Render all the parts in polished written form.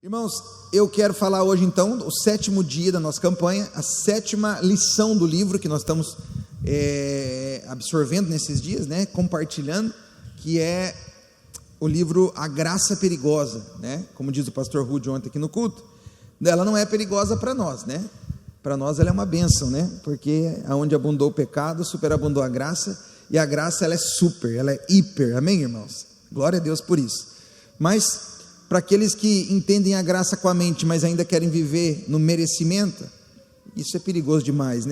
Irmãos, eu quero falar hoje então o 7º dia da nossa campanha, a 7ª lição do livro que nós estamos absorvendo nesses dias, compartilhando, que é o livro A Graça Perigosa, como diz o pastor Rudy ontem aqui no culto. Ela não é perigosa para nós, para nós ela é uma bênção, porque aonde abundou o pecado, superabundou a graça, e a graça ela é super, ela é hiper, amém, irmãos? Glória a Deus por isso. Mas para aqueles que entendem a graça com a mente, mas ainda querem viver no merecimento, isso é perigoso demais,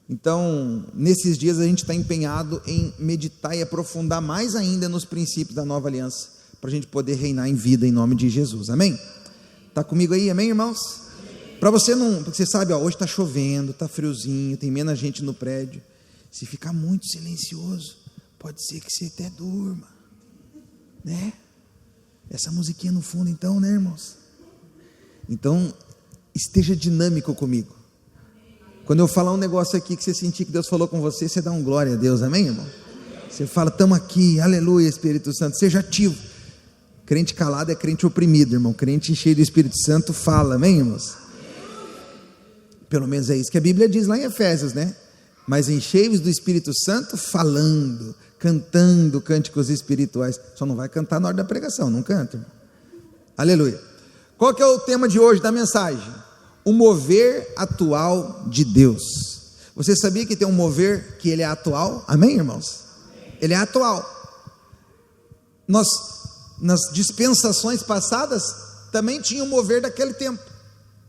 Então, nesses dias a gente está empenhado em meditar e aprofundar mais ainda nos princípios da nova aliança, para a gente poder reinar em vida em nome de Jesus, amém? Está comigo aí, amém, irmãos? Para você não, porque você sabe, hoje está chovendo, está friozinho, tem menos gente no prédio, se ficar muito silencioso, pode ser que você até durma, Essa musiquinha no fundo então, irmãos? Então, esteja dinâmico comigo. Quando eu falar um negócio aqui que você sentir que Deus falou com você, você dá um glória a Deus, amém, irmão? Você fala, estamos aqui, aleluia, Espírito Santo, seja ativo. Crente calado é crente oprimido, irmão. Crente cheio do Espírito Santo fala, amém, irmãos? Pelo menos é isso que a Bíblia diz lá em Efésios, Mas enchei-vos do Espírito Santo falando, cantando cânticos espirituais. Só não vai cantar na hora da pregação, não canta, irmão. Aleluia. Qual que é o tema de hoje da mensagem? O mover atual de Deus. Você sabia que tem um mover que ele é atual? Amém, irmãos? Ele é atual. Nós, nas dispensações passadas, também tinha um mover daquele tempo,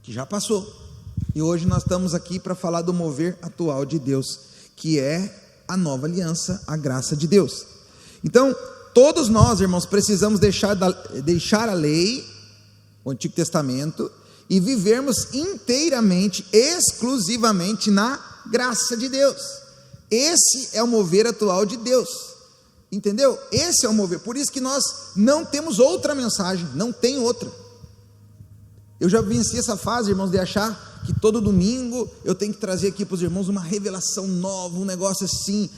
que já passou. E hoje nós estamos aqui para falar do mover atual de Deus, que é a nova aliança, a graça de Deus. Então, todos nós, irmãos, precisamos deixar a lei, o Antigo Testamento, e vivermos inteiramente, exclusivamente na graça de Deus. Esse é o mover atual de Deus, entendeu? Esse é o mover, por isso que nós não temos outra mensagem, não tem outra. Eu já venci essa fase, irmãos, de achar que todo domingo eu tenho que trazer aqui para os irmãos uma revelação nova, um negócio assim,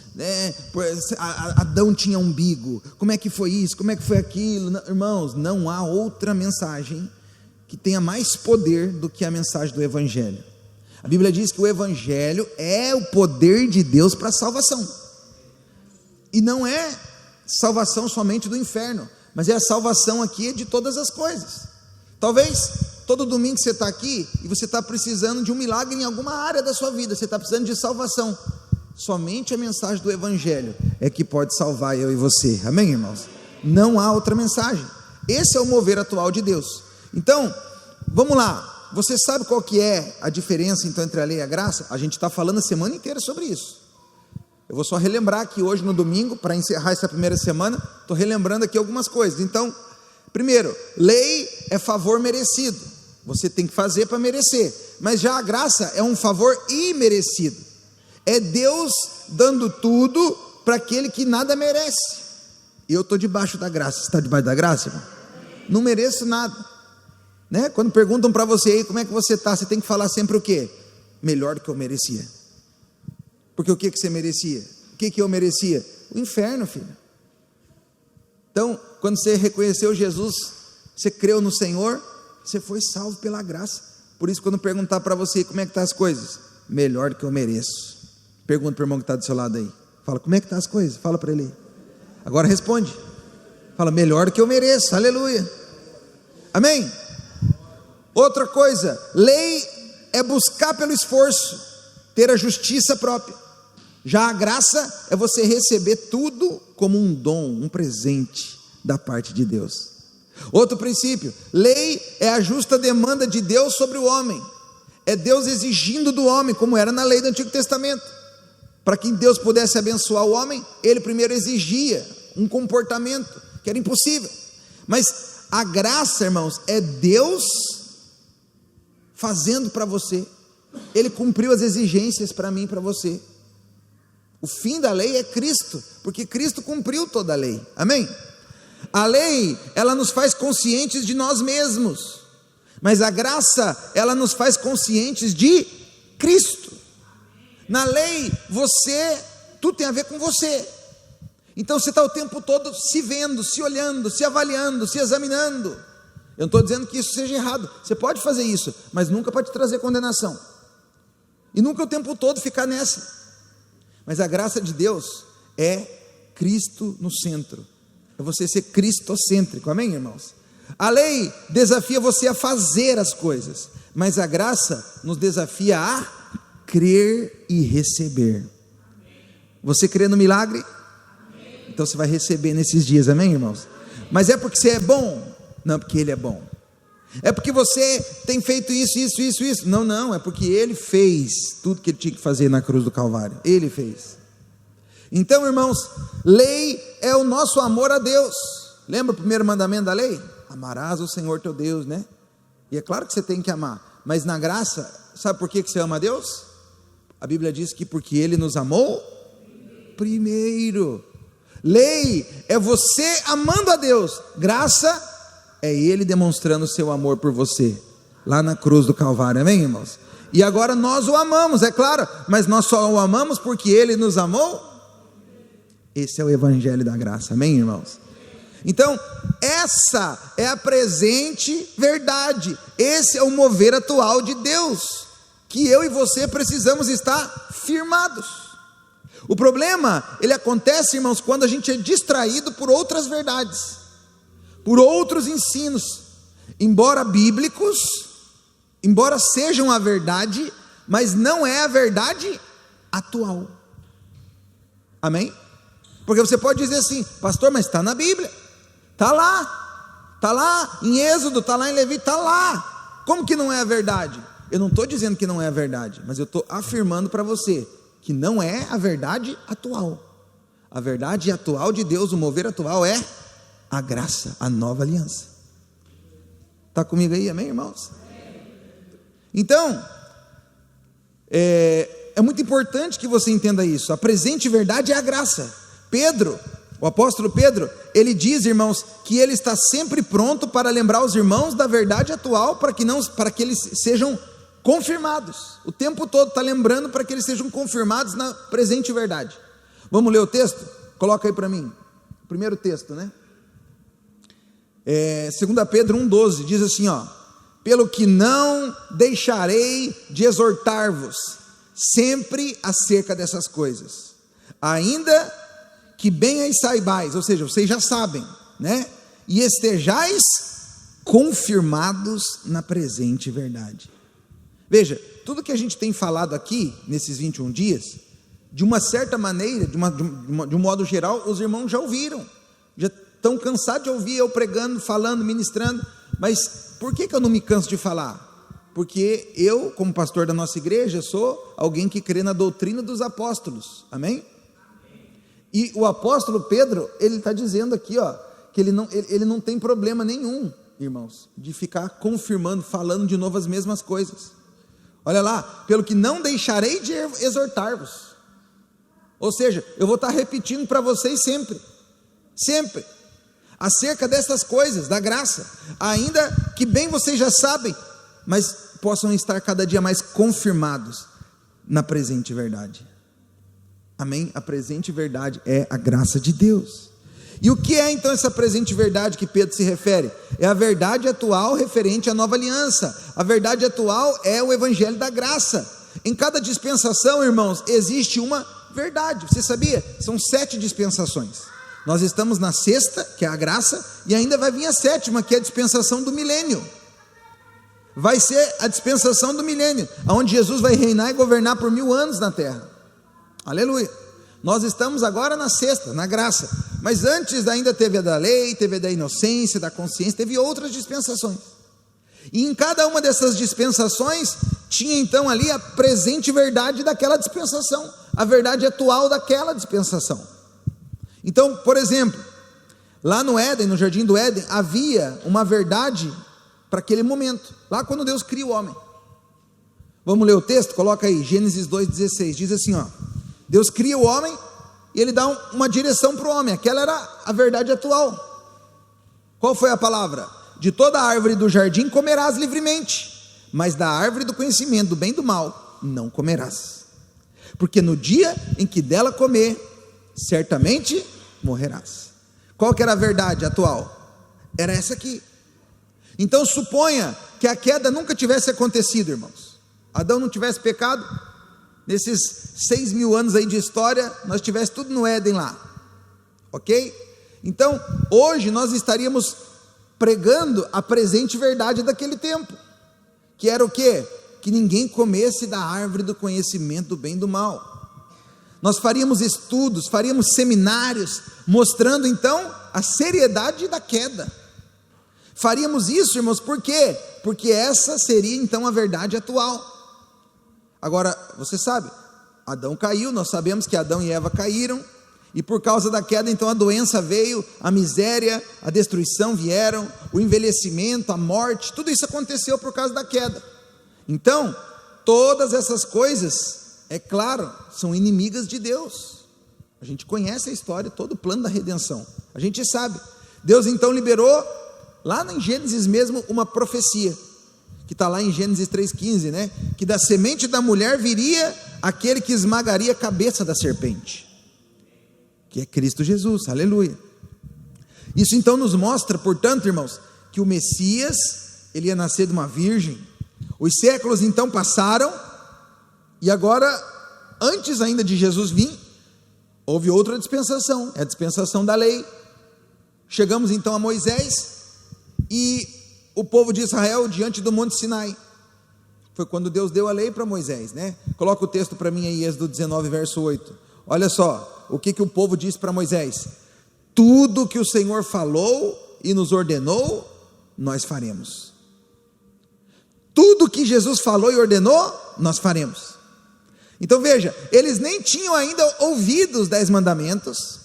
Adão tinha umbigo, como é que foi isso, como é que foi aquilo? Não, irmãos, não há outra mensagem que tenha mais poder do que a mensagem do Evangelho. A Bíblia diz que o Evangelho é o poder de Deus para a salvação, e não é salvação somente do inferno, mas é a salvação aqui de todas as coisas. Talvez todo domingo que você está aqui e você está precisando de um milagre em alguma área da sua vida, você está precisando de salvação. Somente a mensagem do Evangelho é que pode salvar eu e você, amém, irmãos? Não há outra mensagem. Esse é o mover atual de Deus. Então, vamos lá. Você sabe qual que é a diferença então entre a lei e a graça? A gente está falando a semana inteira sobre isso. Eu vou só relembrar aqui hoje no domingo, para encerrar essa primeira semana, estou relembrando aqui algumas coisas. Então, primeiro, lei é favor merecido, você tem que fazer para merecer, mas já a graça é um favor imerecido, é Deus dando tudo para aquele que nada merece. Eu estou debaixo da graça. Você está debaixo da graça, irmão? Não mereço nada, Quando perguntam para você aí como é que você está, você tem que falar sempre o quê? Melhor do que eu merecia. Porque o que você merecia? O que eu merecia? O inferno, filho. Então, quando você reconheceu Jesus, você creu no Senhor, você foi salvo pela graça. Por isso, quando perguntar para você como é que estão as coisas, melhor do que eu mereço. Pergunta para o irmão que está do seu lado aí. Fala, como é que estão as coisas? Fala para ele. Agora responde. Fala, melhor do que eu mereço. Aleluia. Amém? Outra coisa, lei é buscar pelo esforço, ter a justiça própria. Já a graça é você receber tudo como um dom, um presente da parte de Deus. Outro princípio, lei é a justa demanda de Deus sobre o homem. É Deus exigindo do homem, como era na lei do Antigo Testamento. Para que Deus pudesse abençoar o homem, ele primeiro exigia um comportamento que era impossível. Mas a graça, irmãos, é Deus fazendo para você. Ele cumpriu as exigências para mim e para você. O fim da lei é Cristo, porque Cristo cumpriu toda a lei, amém? A lei, ela nos faz conscientes de nós mesmos, mas a graça, ela nos faz conscientes de Cristo. Na lei, tudo tem a ver com você, então você está o tempo todo se vendo, se olhando, se avaliando, se examinando. Eu não estou dizendo que isso seja errado, você pode fazer isso, mas nunca pode trazer condenação, e nunca o tempo todo ficar nessa. Mas a graça de Deus é Cristo no centro, é você ser cristocêntrico, amém, irmãos? A lei desafia você a fazer as coisas, mas a graça nos desafia a crer e receber. Você crê no milagre? Então você vai receber nesses dias, amém, irmãos? Mas é porque você é bom? Não, porque Ele é bom. É porque você tem feito isso? Não, é porque Ele fez tudo que Ele tinha que fazer na cruz do Calvário. Ele fez. Então, irmãos, lei é o nosso amor a Deus. Lembra o primeiro mandamento da lei? Amarás o Senhor teu Deus, né? E é claro que você tem que amar, mas na graça, sabe por que você ama a Deus? A Bíblia diz que porque Ele nos amou primeiro. Lei é você amando a Deus, graça é Ele demonstrando o seu amor por você, lá na cruz do Calvário, amém, irmãos? E agora nós o amamos, é claro, mas nós só o amamos porque Ele nos amou. Esse é o evangelho da graça, amém, irmãos? Então, essa é a presente verdade, esse é o mover atual de Deus, que eu e você precisamos estar firmados. O problema, ele acontece, irmãos, quando a gente é distraído por outras verdades, por outros ensinos, embora bíblicos, embora sejam a verdade, mas não é a verdade atual, amém? Porque você pode dizer assim, pastor, mas está na Bíblia, está lá em Êxodo, está lá em Levi, está lá, como que não é a verdade? Eu não estou dizendo que não é a verdade, mas eu estou afirmando para você, que não é a verdade atual. A verdade atual de Deus, o mover atual é a graça, a nova aliança. Está comigo aí, amém, irmãos? Então, é muito importante que você entenda isso. A presente verdade é a graça. Pedro, o apóstolo Pedro, ele diz, irmãos, que ele está sempre pronto para lembrar os irmãos da verdade atual, para que eles sejam confirmados, o tempo todo está lembrando para que eles sejam confirmados na presente verdade. Vamos ler o texto? Coloca aí para mim, o primeiro texto, né? 2 Pedro 1,12, diz assim, ó: pelo que não deixarei de exortar-vos sempre acerca dessas coisas, ainda que bem as saibais, ou seja, vocês já sabem, né? E estejais confirmados na presente verdade. Veja, tudo que a gente tem falado aqui, nesses 21 dias, de uma certa maneira, de um modo geral, os irmãos já ouviram, já estão cansados de ouvir eu pregando, falando, ministrando, mas por que eu não me canso de falar? Porque eu, como pastor da nossa igreja, sou alguém que crê na doutrina dos apóstolos, amém? E o apóstolo Pedro, ele está dizendo aqui, ó, que ele não tem problema nenhum, irmãos, de ficar confirmando, falando de novo as mesmas coisas. Olha lá, pelo que não deixarei de exortar-vos, ou seja, eu vou estar repetindo para vocês sempre, acerca dessas coisas, da graça, ainda que bem vocês já sabem, mas possam estar cada dia mais confirmados na presente verdade, amém? A presente verdade é a graça de Deus. E o que é então essa presente verdade que Pedro se refere? É a verdade atual referente à nova aliança. A verdade atual é o evangelho da graça. Em cada dispensação, irmãos, existe uma verdade. Você sabia? São 7 dispensações. Nós estamos na 6ª, que é a graça, e ainda vai vir a 7ª, que é a dispensação do milênio. Vai ser a dispensação do milênio, onde Jesus vai reinar e governar por 1000 anos na terra. Aleluia. Nós estamos agora na 6ª, na graça, mas antes ainda teve a da lei, teve a da inocência, da consciência, teve outras dispensações, e em cada uma dessas dispensações, tinha então ali a presente verdade daquela dispensação, a verdade atual daquela dispensação. Então, por exemplo, lá no Éden, no jardim do Éden, havia uma verdade para aquele momento, lá quando Deus cria o homem. Vamos ler o texto? Coloca aí, Gênesis 2,16, diz assim, ó: Deus cria o homem e Ele dá uma direção para o homem, aquela era a verdade atual. Qual foi a palavra? De toda a árvore do jardim comerás livremente, mas da árvore do conhecimento do bem e do mal não comerás, porque no dia em que dela comer, certamente morrerás. Qual que era a verdade atual? Era essa aqui. Então suponha que a queda nunca tivesse acontecido, irmãos. Adão não tivesse pecado, nesses 6.000 anos aí de história, nós tivesse tudo no Éden lá, ok? Então, hoje nós estaríamos pregando a presente verdade daquele tempo, que era o quê? Que ninguém comesse da árvore do conhecimento do bem e do mal. Nós faríamos estudos, faríamos seminários, mostrando então a seriedade da queda. Faríamos isso, irmãos, por quê? Porque essa seria então a verdade atual. Agora, você sabe, Adão caiu, nós sabemos que Adão e Eva caíram, e por causa da queda, então a doença veio, a miséria, a destruição vieram, o envelhecimento, a morte, tudo isso aconteceu por causa da queda. Então, todas essas coisas, é claro, são inimigas de Deus. A gente conhece a história, todo o plano da redenção, a gente sabe. Deus então liberou, lá em Gênesis mesmo, uma profecia, que está lá em Gênesis 3,15, né? Que da semente da mulher viria aquele que esmagaria a cabeça da serpente, que é Cristo Jesus, aleluia. Isso então nos mostra, portanto, irmãos, que o Messias, ele ia nascer de uma virgem. Os séculos então passaram, e agora, antes ainda de Jesus vir, houve outra dispensação, é a dispensação da lei. Chegamos então a Moisés, e o povo de Israel diante do Monte Sinai, foi quando Deus deu a lei para Moisés, né? Coloca o texto para mim aí, Êxodo 19, verso 8, olha só, o que o povo disse para Moisés: tudo que o Senhor falou e nos ordenou, nós faremos. Tudo que Jesus falou e ordenou, nós faremos. Então veja, eles nem tinham ainda ouvido os 10 mandamentos,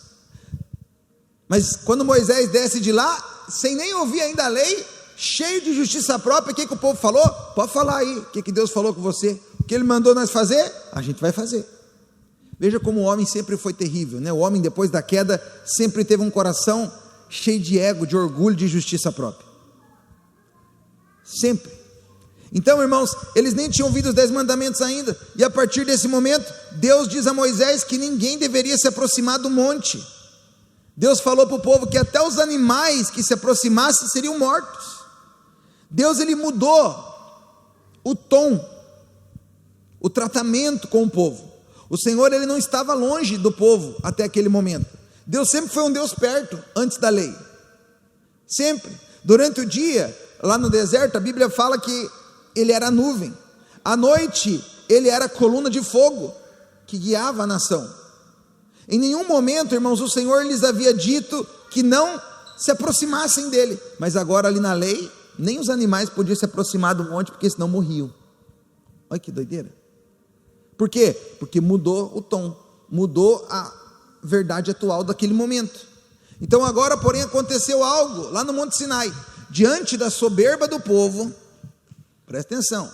mas quando Moisés desce de lá, sem nem ouvir ainda a lei, cheio de justiça própria, o que o povo falou? Pode falar aí, o que Deus falou com você, o que Ele mandou nós fazer, a gente vai fazer. Veja como o homem sempre foi terrível, né? O homem depois da queda sempre teve um coração cheio de ego, de orgulho, de justiça própria, sempre. Então, irmãos, eles nem tinham ouvido os 10 mandamentos ainda, e a partir desse momento, Deus diz a Moisés que ninguém deveria se aproximar do monte. Deus falou para o povo que até os animais que se aproximassem seriam mortos. Deus, ele mudou o tom, o tratamento com o povo. O Senhor, ele não estava longe do povo até aquele momento. Deus sempre foi um Deus perto, antes da lei, sempre. Durante o dia, lá no deserto, a Bíblia fala que ele era a nuvem, à noite ele era a coluna de fogo, que guiava a nação. Em nenhum momento, irmãos, o Senhor lhes havia dito que não se aproximassem dele, mas agora ali na lei, nem os animais podiam se aproximar do monte, porque senão morriam. Olha que doideira. Por quê? Porque mudou o tom, mudou a verdade atual daquele momento. Então agora, porém, aconteceu algo lá no Monte Sinai, diante da soberba do povo, presta atenção,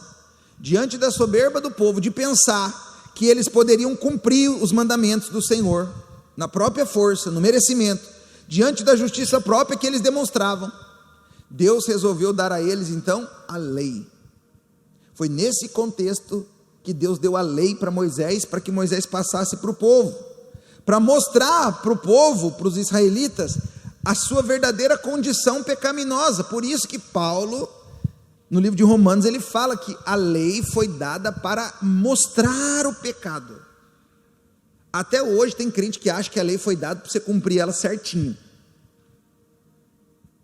diante da soberba do povo, de pensar que eles poderiam cumprir os mandamentos do Senhor, na própria força, no merecimento, diante da justiça própria que eles demonstravam, Deus resolveu dar a eles então a lei. Foi nesse contexto que Deus deu a lei para Moisés, para que Moisés passasse para o povo, para mostrar para o povo, para os israelitas, a sua verdadeira condição pecaminosa. Por isso que Paulo, no livro de Romanos, ele fala que a lei foi dada para mostrar o pecado. Até hoje tem crente que acha que a lei foi dada para você cumprir ela certinho,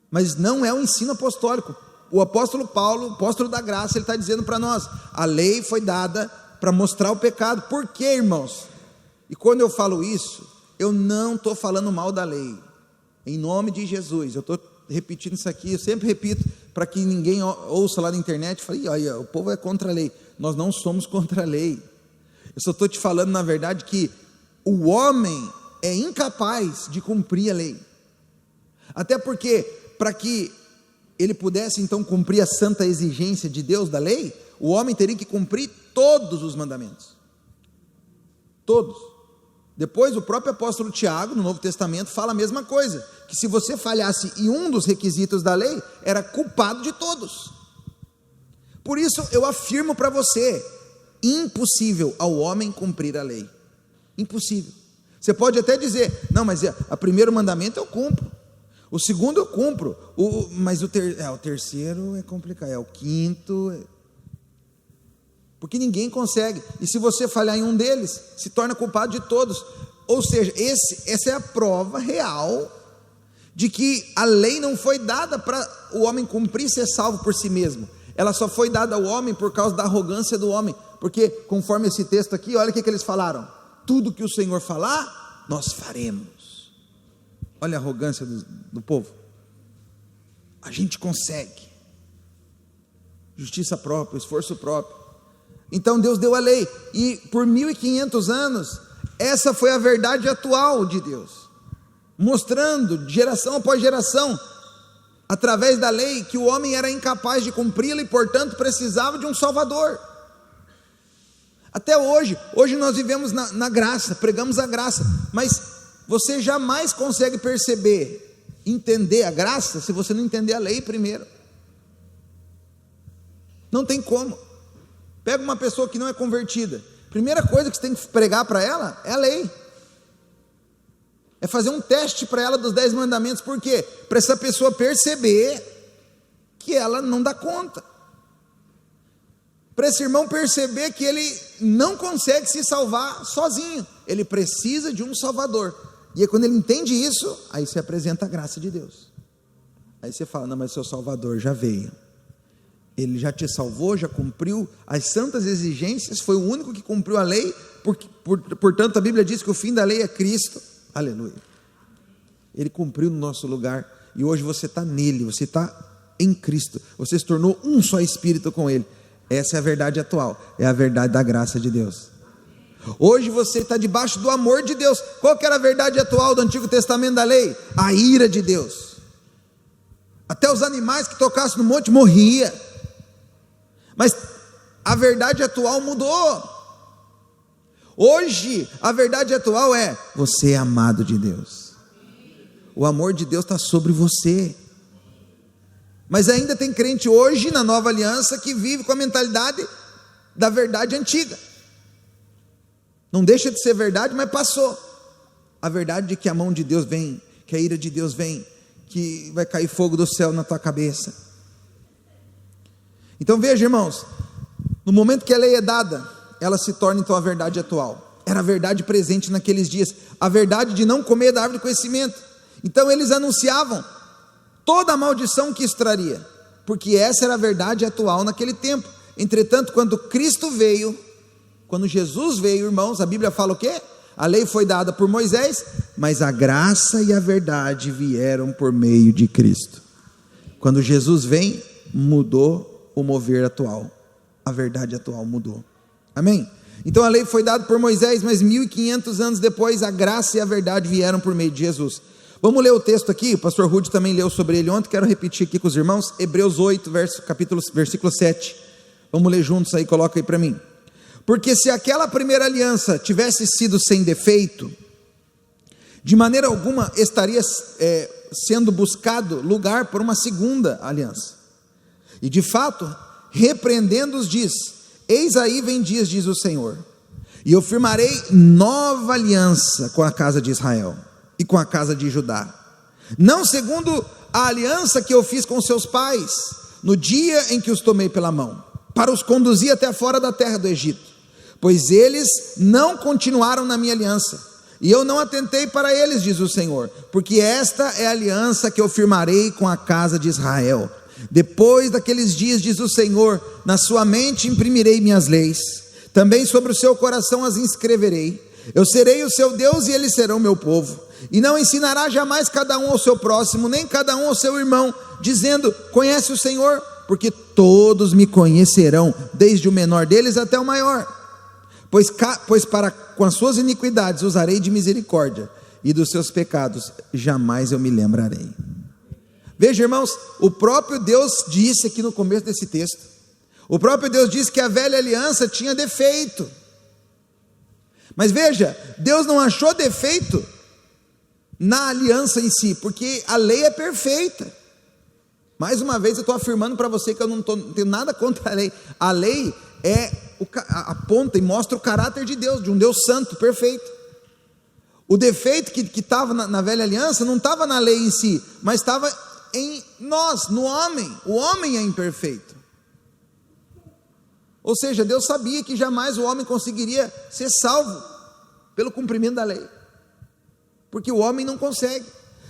mas não é o ensino apostólico. O apóstolo Paulo, apóstolo da graça, ele está dizendo para nós, a lei foi dada para mostrar o pecado. Por quê, irmãos? E quando eu falo isso, eu não estou falando mal da lei, em nome de Jesus. Eu estou repetindo isso aqui, eu sempre repito, para que ninguém ouça lá na internet e fale, olha, o povo é contra a lei. Nós não somos contra a lei. Eu só estou te falando, na verdade, que o homem é incapaz de cumprir a lei. Até porque, para que ele pudesse então cumprir a santa exigência de Deus da lei, o homem teria que cumprir todos os mandamentos, todos. Depois o próprio apóstolo Tiago, no Novo Testamento, fala a mesma coisa, que se você falhasse em um dos requisitos da lei, era culpado de todos. Por isso eu afirmo para você, impossível ao homem cumprir a lei, impossível. Você pode até dizer, não, mas o primeiro mandamento eu cumpro, O segundo eu cumpro, mas o terceiro é complicado, o quinto, porque ninguém consegue, e se você falhar em um deles, se torna culpado de todos. Ou seja, essa é a prova real de que a lei não foi dada para o homem cumprir e ser salvo por si mesmo, ela só foi dada ao homem por causa da arrogância do homem, porque conforme esse texto aqui, olha o que eles falaram: tudo que o Senhor falar, nós faremos. Olha a arrogância do povo. A gente consegue, justiça própria, esforço próprio. Então Deus deu a lei, e por 1500 anos, essa foi a verdade atual de Deus, mostrando geração após geração, através da lei, que o homem era incapaz de cumpri-la e portanto precisava de um Salvador. Até hoje nós vivemos na graça, pregamos a graça, mas você jamais consegue perceber, entender a graça, se você não entender a lei primeiro. Não tem como. Pega uma pessoa que não é convertida, primeira coisa que você tem que pregar para ela é a lei, é fazer um teste para ela dos 10 mandamentos. Por quê? Para essa pessoa perceber que ela não dá conta, para esse irmão perceber que ele não consegue se salvar sozinho, ele precisa de um Salvador. E aí, quando ele entende isso, aí você apresenta a graça de Deus. Aí você fala: não, mas seu Salvador já veio, ele já te salvou, já cumpriu as santas exigências, foi o único que cumpriu a lei, portanto a Bíblia diz que o fim da lei é Cristo. Aleluia. Ele cumpriu no nosso lugar, e hoje você está nele, você está em Cristo, você se tornou um só espírito com ele. Essa é a verdade atual, é a verdade da graça de Deus. Hoje você está debaixo do amor de Deus. Qual que era a verdade atual do Antigo Testamento da lei? A ira de Deus. Até os animais que tocassem no monte morria. Mas a verdade atual mudou. Hoje a verdade atual é: você é amado de Deus, o amor de Deus está sobre você. Mas ainda tem crente hoje na nova aliança que vive com a mentalidade da verdade antiga. Não deixa de ser verdade, mas passou. A verdade de que a mão de Deus vem, que a ira de Deus vem, que vai cair fogo do céu na tua cabeça. Então veja, irmãos, no momento que a lei é dada, ela se torna então a verdade atual. Era a verdade presente naqueles dias, a verdade de não comer da árvore do conhecimento. Então eles anunciavam toda a maldição que isso traria, porque essa era a verdade atual naquele tempo. Entretanto, quando Cristo veio, quando Jesus veio, irmãos, a Bíblia fala o quê? A lei foi dada por Moisés, mas a graça e a verdade vieram por meio de Cristo. Quando Jesus vem, mudou o mover atual, a verdade atual mudou. Amém? Então a lei foi dada por Moisés, mas 1500 anos depois a graça e a verdade vieram por meio de Jesus. Vamos ler o texto aqui, o pastor Rudy também leu sobre ele ontem, quero repetir aqui com os irmãos, Hebreus 8, versículo 7, vamos ler juntos aí, coloca aí para mim. Porque se aquela primeira aliança tivesse sido sem defeito, de maneira alguma estaria sendo buscado lugar por uma segunda aliança, e de fato, repreendendo-os diz: eis aí vem dias, diz o Senhor, e eu firmarei nova aliança com a casa de Israel e com a casa de Judá, não segundo a aliança que eu fiz com seus pais, no dia em que os tomei pela mão, para os conduzir até fora da terra do Egito, pois eles não continuaram na minha aliança, e eu não atentei para eles, diz o Senhor, porque esta é a aliança que eu firmarei com a casa de Israel. Depois daqueles dias, diz o Senhor, na sua mente imprimirei minhas leis, também sobre o seu coração as inscreverei. Eu serei o seu Deus e eles serão meu povo. E não ensinará jamais cada um ao seu próximo, nem cada um ao seu irmão, dizendo: conhece o Senhor, porque todos me conhecerão, desde o menor deles até o maior. Pois para com as suas iniquidades usarei de misericórdia, e dos seus pecados jamais eu me lembrarei. Veja, irmãos, o próprio Deus disse aqui no começo desse texto, o próprio Deus disse que a velha aliança tinha defeito, mas veja, Deus não achou defeito na aliança em si, porque a lei é perfeita. Mais uma vez eu estou afirmando para você que eu não tenho nada contra a lei aponta e mostra o caráter de Deus, de um Deus santo, perfeito. O defeito que estava na velha aliança não estava na lei em si, mas estava em nós, no homem. O homem é imperfeito. Ou seja, Deus sabia que jamais o homem conseguiria ser salvo pelo cumprimento da lei, porque o homem não consegue.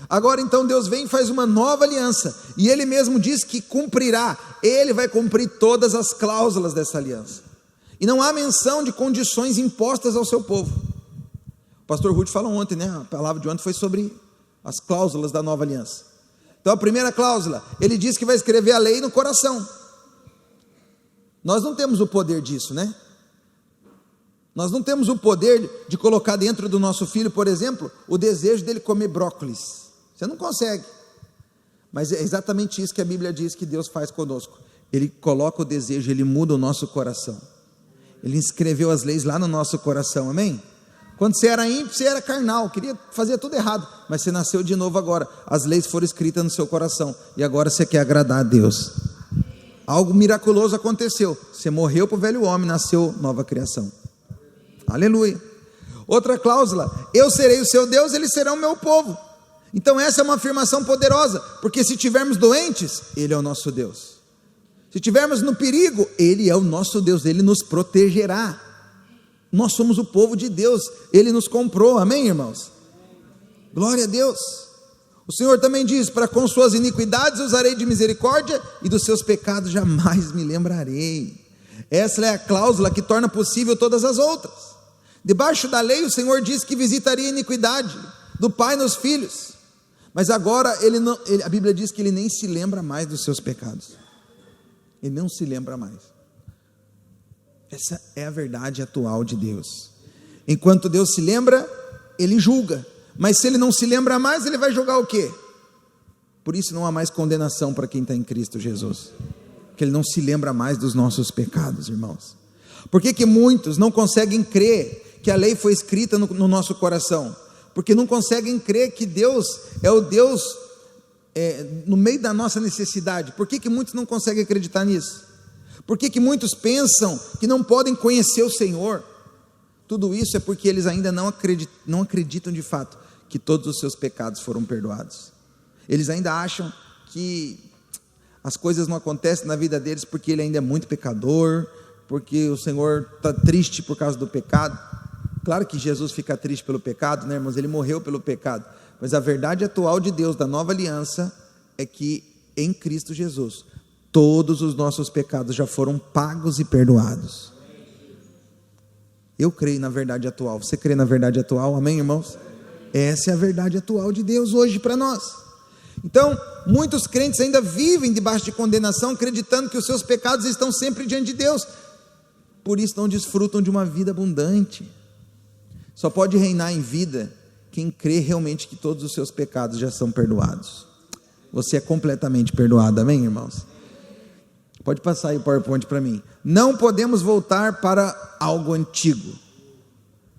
Agora então Deus vem e faz uma nova aliança, e Ele mesmo diz que cumprirá. Ele vai cumprir todas as cláusulas dessa aliança, e não há menção de condições impostas ao seu povo. O pastor Ruth falou ontem, né? A palavra de ontem foi sobre as cláusulas da nova aliança. Então a primeira cláusula, Ele diz que vai escrever a lei no coração. Nós não temos o poder disso, né? Nós não temos o poder de colocar dentro do nosso filho, por exemplo, o desejo dele comer brócolis. Você não consegue. Mas é exatamente isso que a Bíblia diz que Deus faz conosco. Ele coloca o desejo, Ele muda o nosso coração. Ele escreveu as leis lá no nosso coração, amém? Quando você era ímpio, você era carnal, queria fazer tudo errado, mas você nasceu de novo agora. As leis foram escritas no seu coração, e agora você quer agradar a Deus. Algo miraculoso aconteceu. Você morreu para o velho homem, nasceu nova criação. Aleluia. Outra cláusula, eu serei o seu Deus, eles serão o meu povo. Então essa é uma afirmação poderosa, porque se tivermos doentes, Ele é o nosso Deus. Se tivermos no perigo, Ele é o nosso Deus, Ele nos protegerá. Nós somos o povo de Deus, Ele nos comprou, amém, irmãos? Glória a Deus. O Senhor também diz, para com suas iniquidades usarei de misericórdia, e dos seus pecados jamais me lembrarei. Essa é a cláusula que torna possível todas as outras. Debaixo da lei o Senhor disse que visitaria a iniquidade do pai nos filhos, mas agora a Bíblia diz que Ele nem se lembra mais dos seus pecados. Ele não se lembra mais. Essa é a verdade atual de Deus. Enquanto Deus se lembra, Ele julga. Mas se Ele não se lembra mais, Ele vai julgar o quê? Por isso não há mais condenação para quem está em Cristo Jesus, porque Ele não se lembra mais dos nossos pecados, irmãos. Por que muitos não conseguem crer que a lei foi escrita no nosso coração? Porque não conseguem crer que Deus é o Deus no meio da nossa necessidade. Por que muitos não conseguem acreditar nisso? Por que muitos pensam que não podem conhecer o Senhor? Tudo isso é porque eles ainda não acreditam de fato que todos os seus pecados foram perdoados. Eles ainda acham que as coisas não acontecem na vida deles porque ele ainda é muito pecador, porque o Senhor está triste por causa do pecado. Claro que Jesus fica triste pelo pecado, né, irmãos? Ele morreu pelo pecado. Mas a verdade atual de Deus, da nova aliança, é que em Cristo Jesus, todos os nossos pecados já foram pagos e perdoados. Eu creio na verdade atual. Você crê na verdade atual? Amém, irmãos? Essa é a verdade atual de Deus hoje para nós. Então, muitos crentes ainda vivem debaixo de condenação, acreditando que os seus pecados estão sempre diante de Deus. Por isso não desfrutam de uma vida abundante. Só pode reinar em vida quem crê realmente que todos os seus pecados já são perdoados. Você é completamente perdoado, amém, irmãos? Pode passar aí o PowerPoint para mim. Não podemos voltar para algo antigo.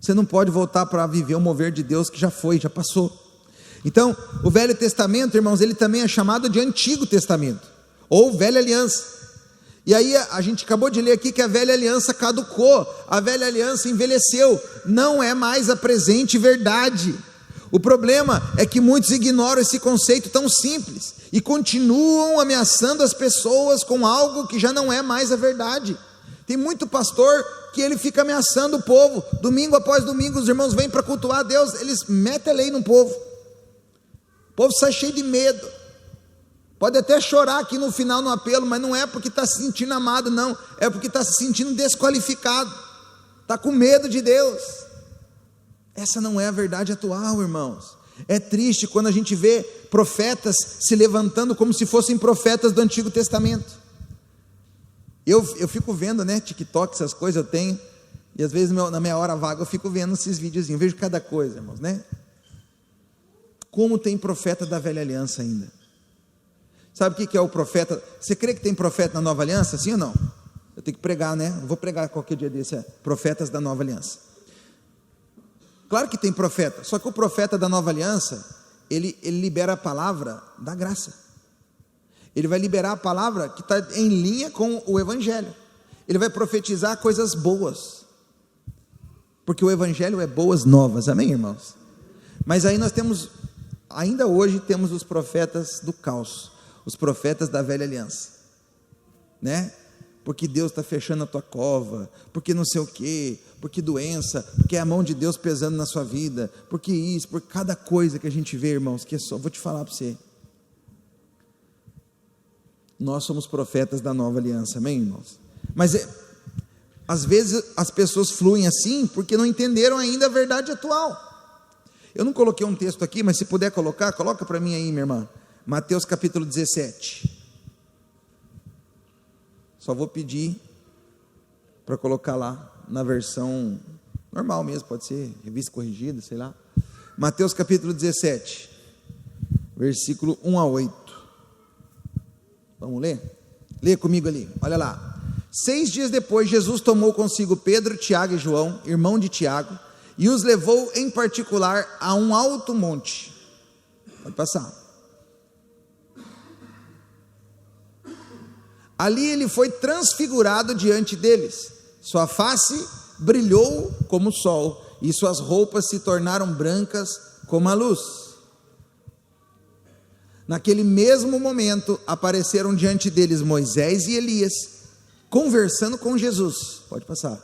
Você não pode voltar para viver o mover de Deus que já foi, já passou. Então, o Velho Testamento, irmãos, ele também é chamado de Antigo Testamento, ou Velha Aliança. E aí a gente acabou de ler aqui que a Velha Aliança caducou, a Velha Aliança envelheceu, não é mais a presente verdade. O problema é que muitos ignoram esse conceito tão simples e continuam ameaçando as pessoas com algo que já não é mais a verdade. Tem muito pastor que ele fica ameaçando o povo, domingo após domingo os irmãos vêm para cultuar a Deus, eles metem a lei no povo. O povo sai cheio de medo, pode até chorar aqui no final no apelo, mas não é porque está se sentindo amado, não, é porque está se sentindo desqualificado, está com medo de Deus. Essa não é a verdade atual, irmãos. É triste quando a gente vê profetas se levantando como se fossem profetas do Antigo Testamento. Eu fico vendo, né, TikTok, essas coisas eu tenho, e às vezes na minha hora vaga eu fico vendo esses videozinhos, vejo cada coisa, irmãos, né? Como tem profeta da Velha Aliança ainda. Sabe o que é o profeta? Você crê que tem profeta na Nova Aliança, sim ou não? Eu tenho que pregar, né? Eu vou pregar qualquer dia desse, profetas da Nova Aliança. Claro que tem profeta, só que o profeta da Nova Aliança, ele libera a palavra da graça. Ele vai liberar a palavra que está em linha com o Evangelho. Ele vai profetizar coisas boas, porque o Evangelho é boas novas, amém, irmãos? Mas aí nós temos, ainda hoje temos os profetas do caos, os profetas da velha aliança, né? Porque Deus está fechando a tua cova, porque não sei o quê, porque doença, porque é a mão de Deus pesando na sua vida, porque isso, por cada coisa que a gente vê, irmãos, que é só, vou te falar para você, nós somos profetas da nova aliança, amém, irmãos? Mas às vezes as pessoas fluem assim, porque não entenderam ainda a verdade atual. Eu não coloquei um texto aqui, mas se puder colocar, coloca para mim aí, minha irmã, Mateus capítulo 17, só vou pedir para colocar lá, na versão normal mesmo, pode ser revista corrigida, sei lá, Mateus capítulo 17, versículo 1 a 8, vamos ler? Lê comigo ali, olha lá. 6 dias depois, Jesus tomou consigo Pedro, Tiago e João, irmão de Tiago, e os levou em particular a um alto monte. Pode passar. Ali ele foi transfigurado diante deles. Sua face brilhou como o sol, e suas roupas se tornaram brancas como a luz. Naquele mesmo momento, apareceram diante deles Moisés e Elias, conversando com Jesus. Pode passar.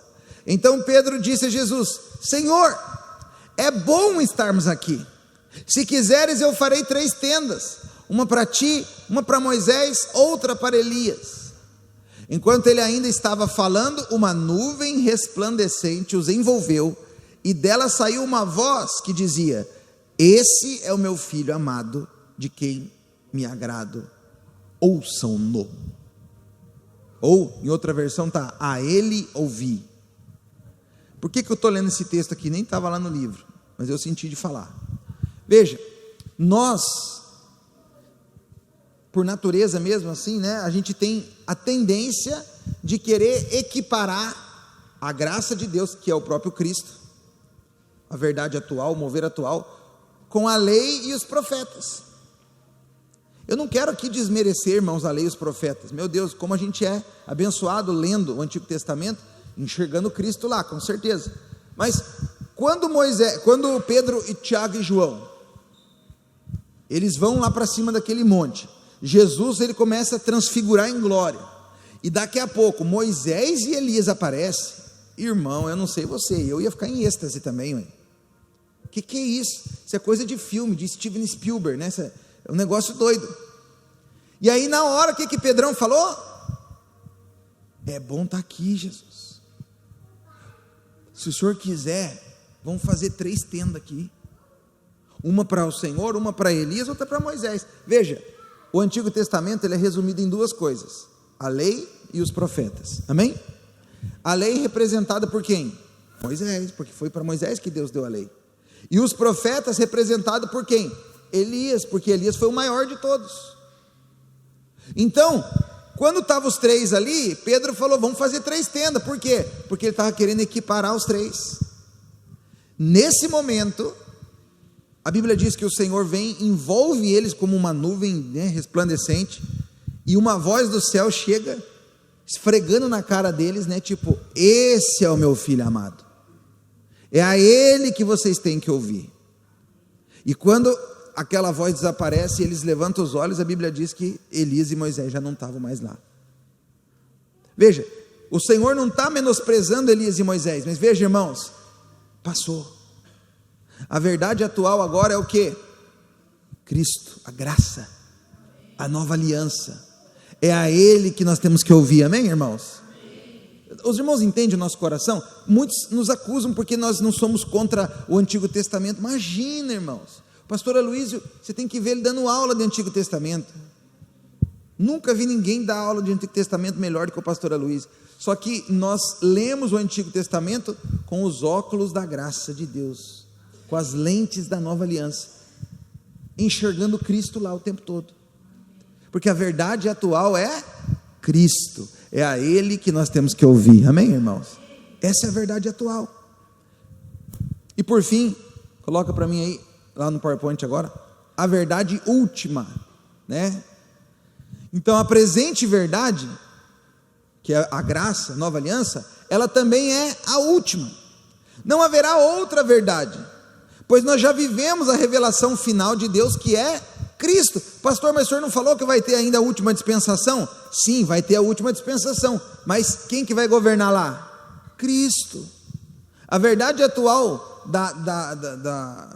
Então Pedro disse a Jesus: Senhor, é bom estarmos aqui. Se quiseres, eu farei 3 tendas, uma para ti, uma para Moisés, outra para Elias. Enquanto ele ainda estava falando, uma nuvem resplandecente os envolveu, e dela saiu uma voz que dizia: Esse é o meu filho amado, de quem me agrado, ouçam-no. Ou, em outra versão está: a ele ouvi. Por que eu estou lendo esse texto aqui? Nem estava lá no livro, mas eu senti de falar. Veja, nós, por natureza mesmo assim, né, a gente tem a tendência de querer equiparar a graça de Deus, que é o próprio Cristo, a verdade atual, o mover atual, com a lei e os profetas. Eu não quero aqui desmerecer, irmãos, a lei e os profetas. Meu Deus, como a gente é abençoado lendo o Antigo Testamento, enxergando Cristo lá, com certeza. Mas quando Pedro e Tiago e João, eles vão lá para cima daquele monte, Jesus, ele começa a transfigurar em glória, e daqui a pouco Moisés e Elias aparecem. Irmão, eu não sei você, eu ia ficar em êxtase também, ué. Que é isso? Isso é coisa de filme, de Steven Spielberg, né? Isso é um negócio doido. E aí na hora, o que Pedrão falou? É bom estar aqui, Jesus. Se o Senhor quiser, vamos fazer 3 tendas aqui, uma para o Senhor, uma para Elias, outra para Moisés. Veja, o Antigo Testamento ele é resumido em 2 coisas: a lei e os profetas, amém? A lei representada por quem? Moisés, porque foi para Moisés que Deus deu a lei. E os profetas representados por quem? Elias, porque Elias foi o maior de todos. Então, quando estavam os 3 ali, Pedro falou: vamos fazer 3 tendas. Por quê? Porque ele estava querendo equiparar os 3. Nesse momento, a Bíblia diz que o Senhor vem, envolve eles como uma nuvem, né, resplandecente, e uma voz do céu chega, esfregando na cara deles, né, tipo: esse é o meu filho amado, é a ele que vocês têm que ouvir. E quando aquela voz desaparece, eles levantam os olhos, a Bíblia diz que Elias e Moisés já não estavam mais lá. Veja, o Senhor não está menosprezando Elias e Moisés, mas veja, irmãos, passou. A verdade atual agora é o que? Cristo, a graça, a nova aliança. É a Ele que nós temos que ouvir, amém, irmãos? Os irmãos entendem o nosso coração? Muitos nos acusam porque nós não somos contra o Antigo Testamento. Imagina, irmãos, o pastor Aloysio, você tem que ver ele dando aula de Antigo Testamento. Nunca vi ninguém dar aula de Antigo Testamento melhor do que o pastor Aloysio. Só que nós lemos o Antigo Testamento com os óculos da graça de Deus, com as lentes da nova aliança, enxergando Cristo lá o tempo todo, porque a verdade atual é Cristo, é a Ele que nós temos que ouvir, amém, irmãos? Essa é a verdade atual. E por fim, coloca para mim aí, lá no PowerPoint agora, a verdade última, né? Então a presente verdade, que é a graça, a nova aliança, ela também é a última. Não haverá outra verdade, pois nós já vivemos a revelação final de Deus, que é Cristo. Pastor, mas o senhor não falou que vai ter ainda a última dispensação? Sim, vai ter a última dispensação, mas quem que vai governar lá? Cristo. A verdade atual da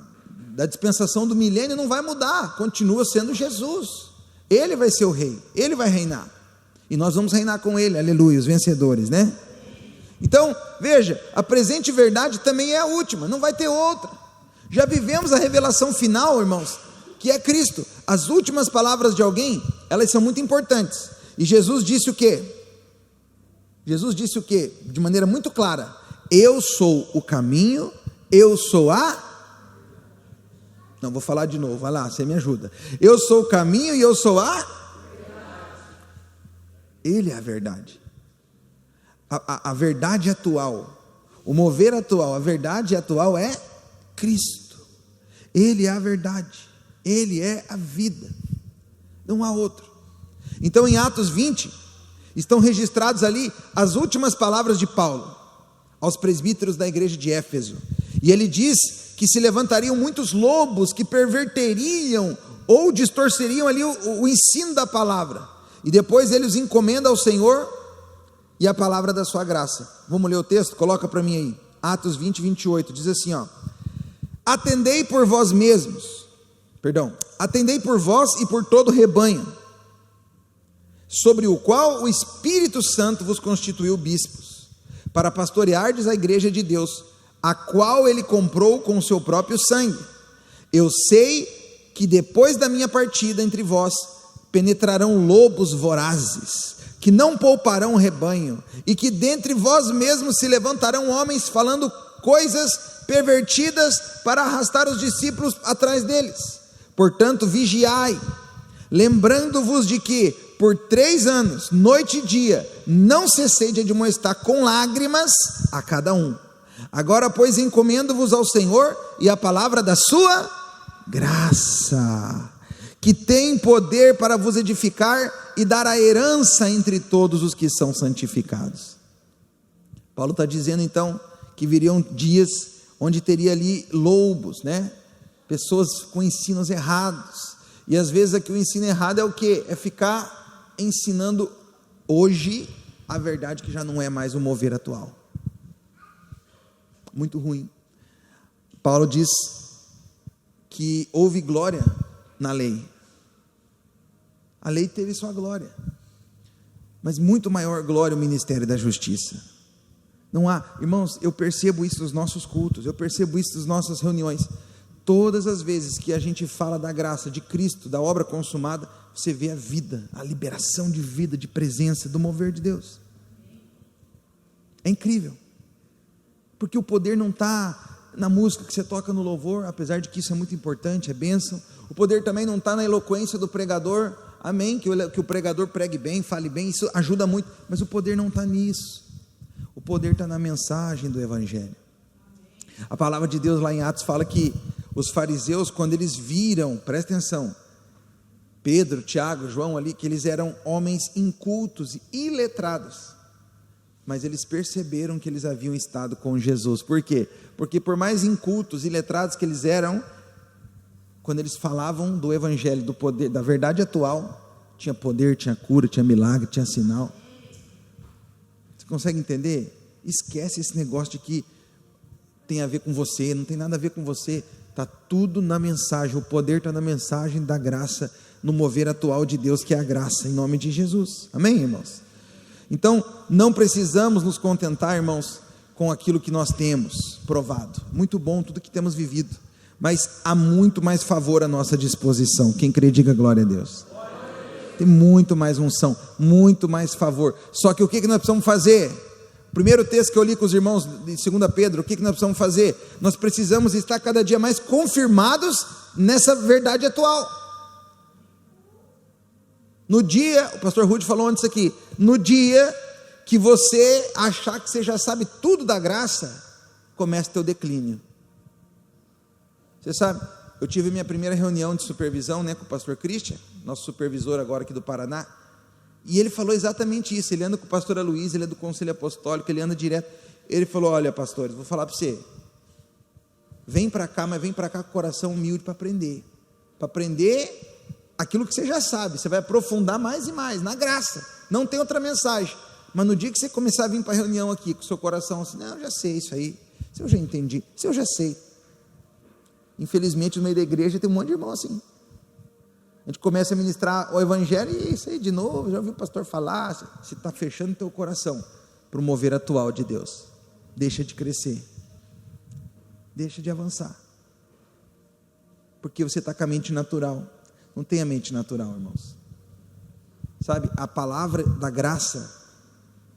dispensação do milênio não vai mudar, continua sendo Jesus. Ele vai ser o rei, ele vai reinar, e nós vamos reinar com ele, aleluia, os vencedores, né? Então, veja, a presente verdade também é a última, não vai ter outra. Já vivemos a revelação final, irmãos, que é Cristo. As últimas palavras de alguém, elas são muito importantes, e Jesus disse o quê? Jesus disse o quê? De maneira muito clara: eu sou o caminho, eu sou não, vou falar de novo, vai lá, você me ajuda. Eu sou o caminho e eu sou Ele é a verdade. A verdade atual, o mover atual, a verdade atual é Cristo. Ele é a verdade, Ele é a vida, não há outro. Então em Atos 20, estão registrados ali as últimas palavras de Paulo aos presbíteros da igreja de Éfeso, e ele diz que se levantariam muitos lobos que perverteriam ou distorceriam ali o ensino da palavra, e depois ele os encomenda ao Senhor e a palavra da sua graça. Vamos ler o texto? Coloca para mim aí, Atos 20, 28, diz assim, atendei por vós e por todo o rebanho, sobre o qual o Espírito Santo vos constituiu bispos, para pastoreardes a igreja de Deus, a qual ele comprou com o seu próprio sangue. Eu sei que depois da minha partida entre vós, penetrarão lobos vorazes, que não pouparão o rebanho, e que dentre vós mesmos se levantarão homens falando coisas pervertidas para arrastar os discípulos atrás deles. Portanto, vigiai, lembrando-vos de que por 3 anos, noite e dia, não cessei de admoestar com lágrimas a cada um. Agora, pois, encomendo-vos ao Senhor e a palavra da sua graça, que tem poder para vos edificar e dar a herança entre todos os que são santificados. Paulo está dizendo então que viriam dias onde teria ali lobos, né? Pessoas com ensinos errados, e às vezes aqui o ensino errado é o que? É ficar ensinando hoje a verdade que já não é mais o mover atual. Muito ruim. Paulo diz que houve glória na lei. A lei teve sua glória, mas muito maior glória o ministério da justiça. Não há, irmãos, eu percebo isso nos nossos cultos, eu percebo isso nas nossas reuniões. Todas as vezes que a gente fala da graça de Cristo, da obra consumada, você vê a vida, a liberação de vida, de presença, do mover de Deus. É incrível, porque o poder não está na música que você toca no louvor, apesar de que isso é muito importante, é bênção. O poder também não está na eloquência do pregador, amém, que o pregador pregue bem, fale bem, isso ajuda muito, mas o poder não está nisso. O poder está na mensagem do Evangelho. A palavra de Deus lá em Atos fala que os fariseus, quando eles viram, presta atenção, Pedro, Tiago, João ali, que eles eram homens incultos e iletrados, mas eles perceberam que eles haviam estado com Jesus. Por quê? Porque por mais incultos e iletrados que eles eram, quando eles falavam do Evangelho, do poder, da verdade atual, tinha poder, tinha cura, tinha milagre, tinha sinal. Você consegue entender? Esquece esse negócio de que tem a ver com você, não tem nada a ver com você, está tudo na mensagem, o poder está na mensagem da graça, no mover atual de Deus, que é a graça, em nome de Jesus, amém, irmãos? Então, não precisamos nos contentar, irmãos, com aquilo que nós temos provado, muito bom tudo que temos vivido, mas há muito mais favor à nossa disposição. Quem crê, diga glória a Deus. Tem muito mais unção, muito mais favor. Só que o que nós precisamos fazer? Primeiro texto que eu li com os irmãos de 2 Pedro, o que nós precisamos fazer? Nós precisamos estar cada dia mais confirmados nessa verdade atual. No dia, o pastor Rudy falou antes aqui, no dia que você achar que você já sabe tudo da graça, começa o teu declínio. Você sabe, eu tive minha primeira reunião de supervisão, com o pastor Christian, nosso supervisor agora aqui do Paraná, e ele falou exatamente isso. Ele anda com o pastor Aloysio, ele é do conselho apostólico, ele anda direto. Ele falou: olha, pastores, vou falar para você, vem para cá, mas vem para cá com o coração humilde para aprender aquilo que você já sabe. Você vai aprofundar mais e mais, na graça, não tem outra mensagem. Mas no dia que você começar a vir para a reunião aqui, com o seu coração assim, não, eu já sei isso aí, isso eu já entendi, isso eu já sei. Infelizmente no meio da igreja tem um monte de irmão assim, a gente começa a ministrar o evangelho e isso aí de novo, já ouviu o pastor falar, você está fechando o teu coração para o mover atual de Deus. Deixa de crescer, deixa de avançar, porque você está com a mente natural. Não tem a mente natural, irmãos, sabe, a palavra da graça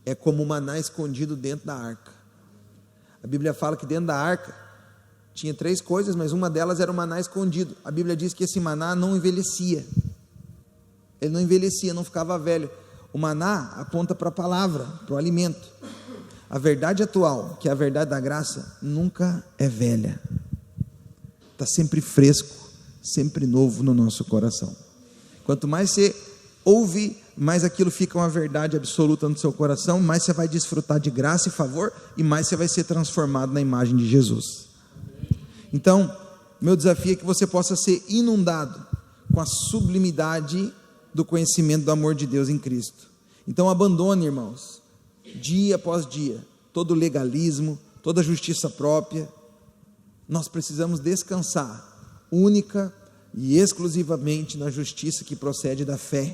é como o maná escondido dentro da arca. A Bíblia fala que dentro da arca tinha 3 coisas, mas uma delas era o maná escondido. A Bíblia diz que esse maná não envelhecia, ele não envelhecia, não ficava velho. O maná aponta para a palavra, para o alimento. A verdade atual, que é a verdade da graça, nunca é velha, está sempre fresco, sempre novo no nosso coração. Quanto mais você ouve, mais aquilo fica uma verdade absoluta no seu coração, mais você vai desfrutar de graça e favor, e mais você vai ser transformado na imagem de Jesus. Então, meu desafio é que você possa ser inundado com a sublimidade do conhecimento do amor de Deus em Cristo. Então abandone, irmãos, dia após dia, todo legalismo, toda justiça própria. Nós precisamos descansar única e exclusivamente na justiça que procede da fé.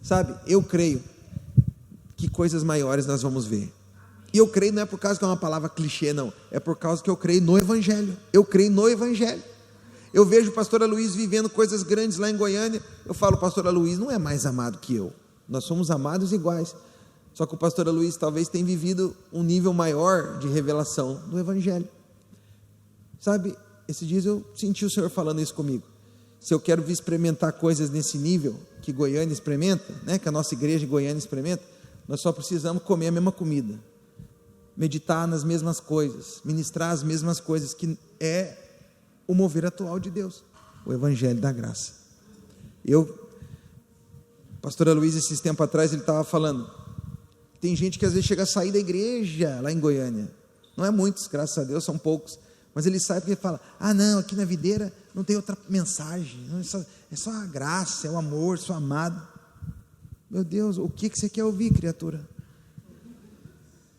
Sabe, eu creio que coisas maiores nós vamos ver. E eu creio não é por causa que é uma palavra clichê, não, é por causa que eu creio no Evangelho. Eu creio no Evangelho. Eu vejo o pastor Aloysio vivendo coisas grandes lá em Goiânia. Eu falo, pastor Aloysio não é mais amado que eu, nós somos amados iguais, só que o pastor Aloysio talvez tenha vivido um nível maior de revelação do Evangelho. Sabe, esses dias eu senti o Senhor falando isso comigo. Se eu quero vir experimentar coisas nesse nível que Goiânia experimenta, né, que a nossa igreja em Goiânia experimenta, nós só precisamos comer a mesma comida, meditar nas mesmas coisas, ministrar as mesmas coisas, que é o mover atual de Deus, o Evangelho da graça. Pastor Aloysio, esses tempos atrás, ele estava falando, tem gente que às vezes chega a sair da igreja lá em Goiânia, não é muitos, graças a Deus, são poucos, mas ele sai porque ele fala, não, aqui na videira não tem outra mensagem, não, é só a graça, é o amor, sou amado. Meu Deus, o que você quer ouvir, criatura?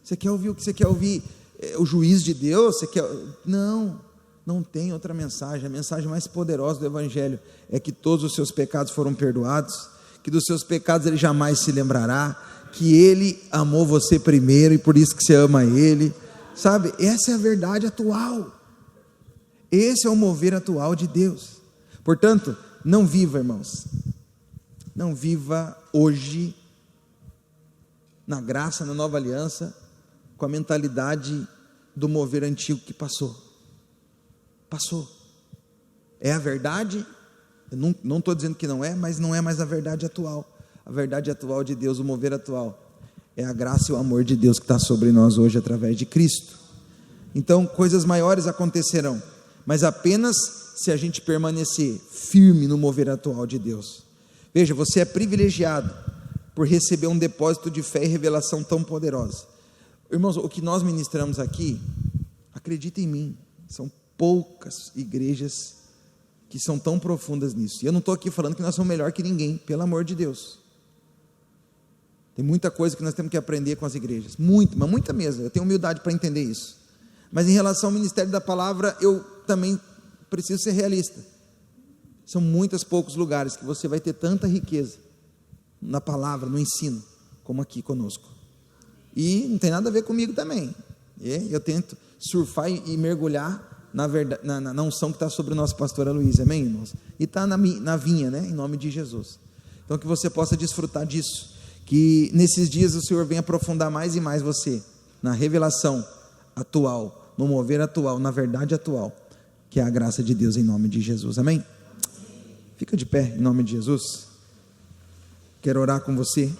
Você quer ouvir o que você quer ouvir? O juízo de Deus? Não tem outra mensagem. A mensagem mais poderosa do Evangelho é que todos os seus pecados foram perdoados, que dos seus pecados Ele jamais se lembrará, que Ele amou você primeiro e por isso que você ama Ele, sabe? Essa é a verdade atual, esse é o mover atual de Deus. Portanto, não viva, irmãos, não viva hoje na graça, na nova aliança, com a mentalidade do mover antigo que passou, é a verdade, eu não estou dizendo que não é, mas não é mais a verdade atual. A verdade atual de Deus, o mover atual, é a graça e o amor de Deus que está sobre nós hoje através de Cristo. Então coisas maiores acontecerão, mas apenas se a gente permanecer firme no mover atual de Deus. Veja, você é privilegiado por receber um depósito de fé e revelação tão poderosa. Irmãos, o que nós ministramos aqui, acredita em mim, são poucas igrejas que são tão profundas nisso. E eu não estou aqui falando que nós somos melhor que ninguém, pelo amor de Deus. Tem muita coisa que nós temos que aprender com as igrejas, mas muita mesmo, eu tenho humildade para entender isso. Mas em relação ao ministério da palavra, eu também preciso ser realista. São muitos poucos lugares que você vai ter tanta riqueza na palavra, no ensino, como aqui conosco. E não tem nada a ver comigo também. Eu tento surfar e mergulhar na verdade, na unção que está sobre o nosso pastor Aloysio, amém, irmãos? E está na vinha, né? Em nome de Jesus. Então que você possa desfrutar disso, que nesses dias o Senhor venha aprofundar mais e mais você na revelação atual, no mover atual, na verdade atual, que é a graça de Deus, em nome de Jesus, amém? Fica de pé em nome de Jesus. Quero orar com você.